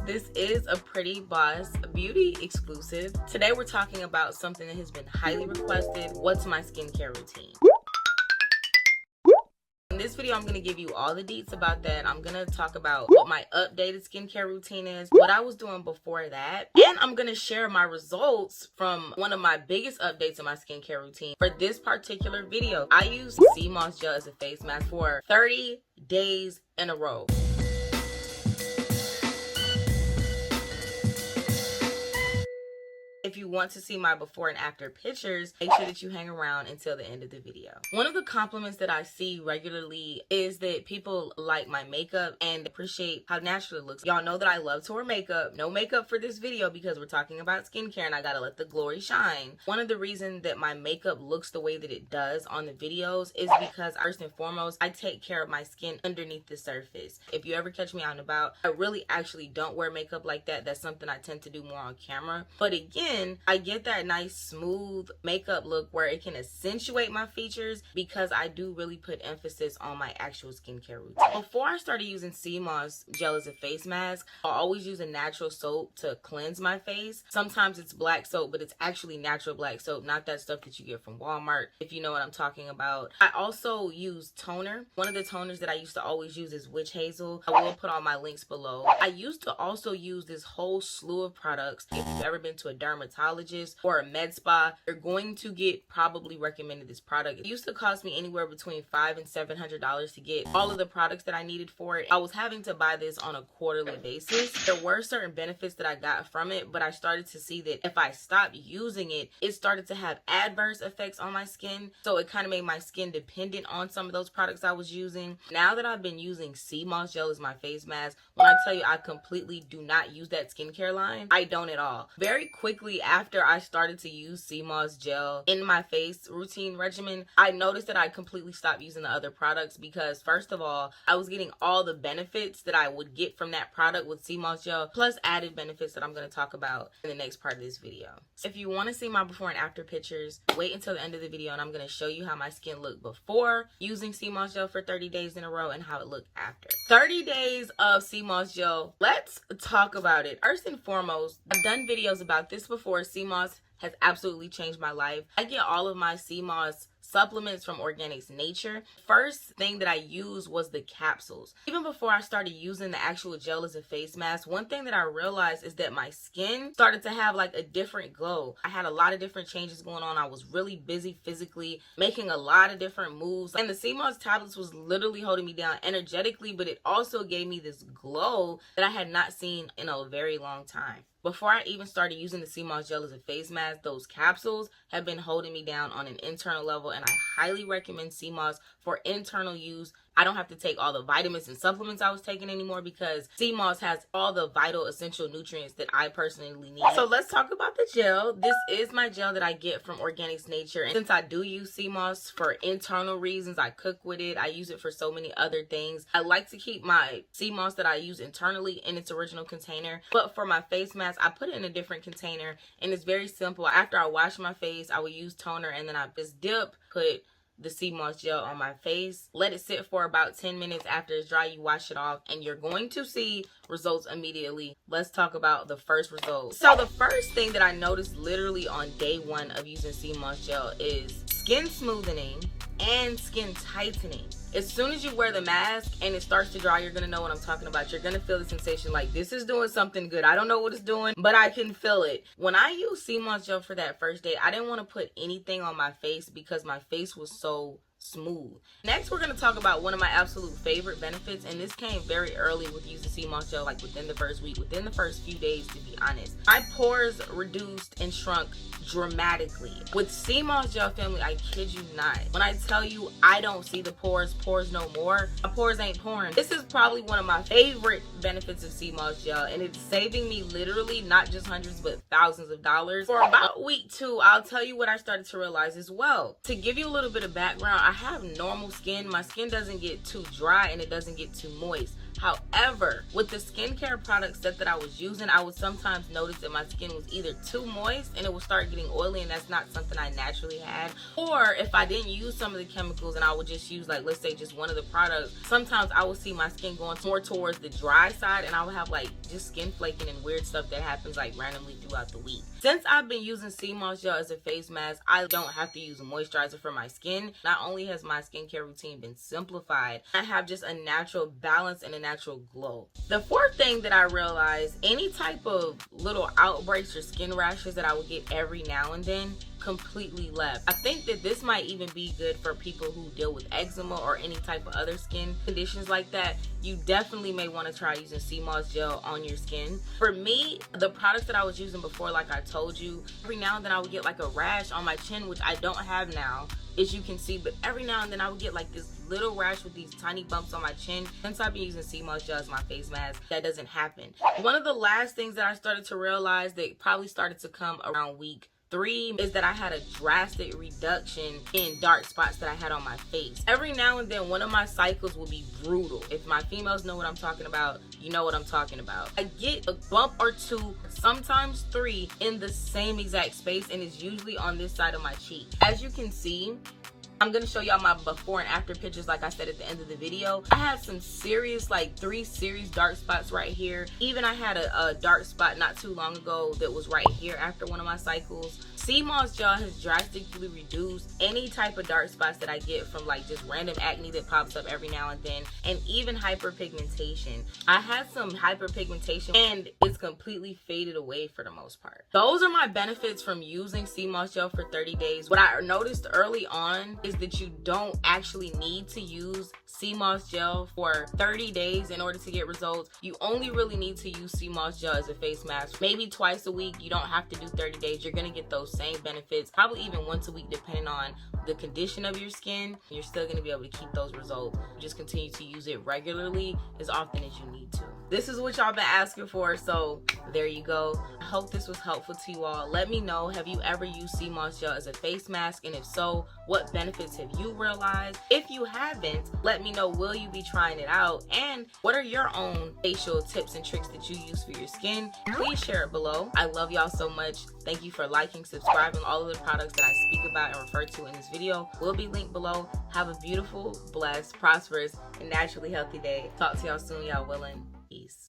This is a Pretty Boss beauty exclusive. Today we're talking about something that has been highly requested. What's my skincare routine? In this video, I'm going to give you all the deets about that. I'm going to talk about what my updated skincare routine is, what I was doing before that, and I'm going to share my results from one of my biggest updates in my skincare routine. For this particular video, I used sea moss gel as a face mask for 30 days in a row. If you want to see my before and after pictures, make sure that you hang around until the end of the video. One of the compliments that I see regularly is that people like my makeup and appreciate how natural it looks. Y'all know that I love to wear makeup. No makeup for this video because we're talking about skincare and I gotta let the glory shine. One of the reasons that my makeup looks the way that it does on the videos is because first and foremost, I take care of my skin underneath the surface. If you ever catch me out and about, I really actually don't wear makeup like that. That's something I tend to do more on camera. But again, I get that nice smooth makeup look where it can accentuate my features because I do really put emphasis on my actual skincare routine. Before I started using sea moss gel as a face mask, I always use a natural soap to cleanse my face. Sometimes it's black soap, but it's actually natural black soap, not that stuff that you get from Walmart, if you know what I'm talking about. I also use toner. One of the toners that I used to always use is Witch Hazel. I will put all my links below. I used to also use this whole slew of products. If you've ever been to a dermatologist or a med spa, you're going to get probably recommended this product. It used to cost me anywhere between $500 and $700 to get all of the products that I needed for it. I was having to buy this on a quarterly basis. There were certain benefits that I got from it, but I started to see that if I stopped using it, it started to have adverse effects on my skin. So it kind of made my skin dependent on some of those products I was using. Now that I've been using sea moss gel as my face mask, when I tell you I completely do not use that skincare line, I don't at all. Very quickly after I started to use sea moss gel in my face routine regimen, I noticed that I completely stopped using the other products because first of all, I was getting all the benefits that I would get from that product with sea moss gel, plus added benefits that I'm going to talk about in the next part of this video. So if you want to see my before and after pictures, wait until the end of the video and I'm going to show you how my skin looked before using sea moss gel for 30 days in a row and how it looked after. 30 days of sea moss gel. Let's talk about it. First and foremost, I've done videos about this before. Sea moss has absolutely changed my life. I get all of my sea moss supplements from Organics Nature. First thing that I used was the capsules. Even before I started using the actual gel as a face mask, one thing that I realized is that my skin started to have like a different glow. I had a lot of different changes going on. I was really busy physically, making a lot of different moves. And the sea moss tablets was literally holding me down energetically, but it also gave me this glow that I had not seen in a very long time. Before I even started using the sea moss gel as a face mask, those capsules have been holding me down on an internal level, and I highly recommend sea moss for internal use. I don't have to take all the vitamins and supplements I was taking anymore because sea moss has all the vital essential nutrients that I personally need. So let's talk about the gel. This is my gel that I get from Organics Nature. And since I do use sea moss for internal reasons, I cook with it. I use it for so many other things. I like to keep my sea moss that I use internally in its original container. But for my face mask, I put it in a different container. And it's very simple. After I wash my face, I will use toner and then I just put the sea moss gel on my face, let it sit for about 10 minutes. After it's dry, you wash it off and you're going to see results immediately. Let's talk about the first result. So the first thing that I noticed literally on day one of using sea moss gel is skin smoothening and skin tightening. As soon as you wear the mask and it starts to dry, you're going to know what I'm talking about. You're going to feel the sensation like this is doing something good. I don't know what it's doing, but I can feel it. When I used sea moss gel for that first day, I didn't want to put anything on my face because my face was so smooth. Next, we're going to talk about one of my absolute favorite benefits, and this came very early with using sea moss gel, like within the first week, within the first few days, to be honest. My pores reduced and shrunk dramatically. With sea moss gel, family, I kid you not. When I tell you I don't see the pores no more, my pores ain't pouring. This is probably one of my favorite benefits of sea moss gel, and it's saving me literally not just hundreds but thousands of dollars. For about week 2, I'll tell you what I started to realize as well. To give you a little bit of background, I have normal skin. My skin doesn't get too dry and it doesn't get too moist. However, with the skincare product set that I was using, I would sometimes notice that my skin was either too moist and it would start getting oily, and that's not something I naturally had. Or if I didn't use some of the chemicals and I would just use, like, let's say just one of the products, sometimes I would see my skin going more towards the dry side, and I would have like just skin flaking and weird stuff that happens like randomly throughout the week. Since I've been using sea moss gel as a face mask, I don't have to use a moisturizer for my skin. Not only has my skincare routine been simplified, I have just a natural balance and a natural glow. The fourth thing that I realized, any type of little outbreaks or skin rashes that I would get every now and then completely left. I think that this might even be good for people who deal with eczema or any type of other skin conditions like that. You definitely may want to try using sea moss gel on your skin. For me, the products that I was using before, like I told you, every now and then I would get like a rash on my chin, which I don't have now, as you can see, but every now and then I would get like this little rash with these tiny bumps on my chin. Since I've been using sea moss gel as my face mask, that doesn't happen. One of the last things that I started to realize that probably started to come around week 3 is that I had a drastic reduction in dark spots that I had on my face. Every now and then, one of my cycles will be brutal. If my females know what I'm talking about, you know what I'm talking about. I get a bump or 2, sometimes 3, in the same exact space, and it's usually on this side of my cheek. As you can see, I'm gonna show y'all my before and after pictures like I said at the end of the video. I had some serious, like 3 serious dark spots right here. Even I had a dark spot not too long ago that was right here after one of my cycles. Sea moss gel has drastically reduced any type of dark spots that I get from like just random acne that pops up every now and then, and even hyperpigmentation. I had some hyperpigmentation and it's completely faded away for the most part. Those are my benefits from using sea moss gel for 30 days. What I noticed early on is that you don't actually need to use sea moss gel for 30 days in order to get results. You only really need to use sea moss gel as a face mask maybe twice a week. You don't have to do 30 days. You're gonna get those same benefits, probably even once a week depending on the condition of your skin. You're still gonna be able to keep those results. Just continue to use it regularly as often as you need to. This is what y'all been asking for, so there you go. I hope this was helpful to you all. Let me know, have you ever used sea moss gel as a face mask? And if so, what benefits have you realized? If you haven't, let me know, will you be trying it out? And what are your own facial tips and tricks that you use for your skin? Please share it below. I love y'all so much. Thank you for liking, subscribing. All of the products that I speak about and refer to in this video will be linked below. Have a beautiful, blessed, prosperous, and naturally healthy day. Talk to y'all soon, y'all willing. Peace.